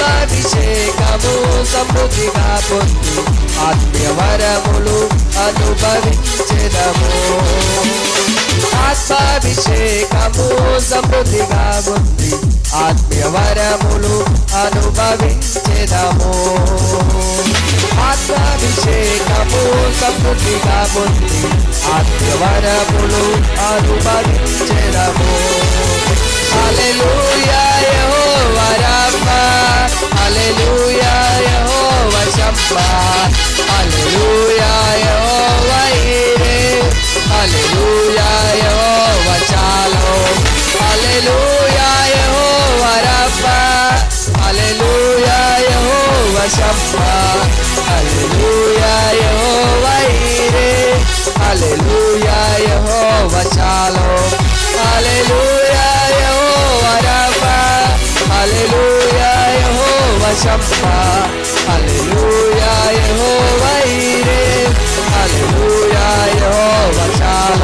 ఆత్మాభిషేకము సమృద్ధిగా పొంది ఆత్మీయ వరములు అనుభవించెదము. ఆత్మాభిషేకము సమృద్ధిగా పొంది ఆత్మీయ వరములు అనుభవించెదము. ఆత్మాభిషేకము సమృద్ధిగా పొంది ఆత్మీయ వరములు అనుభవించెదము. హల్లెలూయా యెహోవా రబ్బా, హల్లెలూయా యెహోవా షమ్మా, హల్లెలూయా యెహోవా ఈరే, హల్లెలూయా యెహోవా షాలోమ్, హల్లెలూయా యెహోవా రబ్బా, హల్లెలూయా యెహోవా షమ్మా, హల్లెలూయా యెహోవా ఈరే, హల్లెలూయా యెహోవా షాలోమ్, హల్లెలూయా యెహోవా రబ్బా, హల్లెలూయా యెహోవా షమ్మా, హల్లెలూయా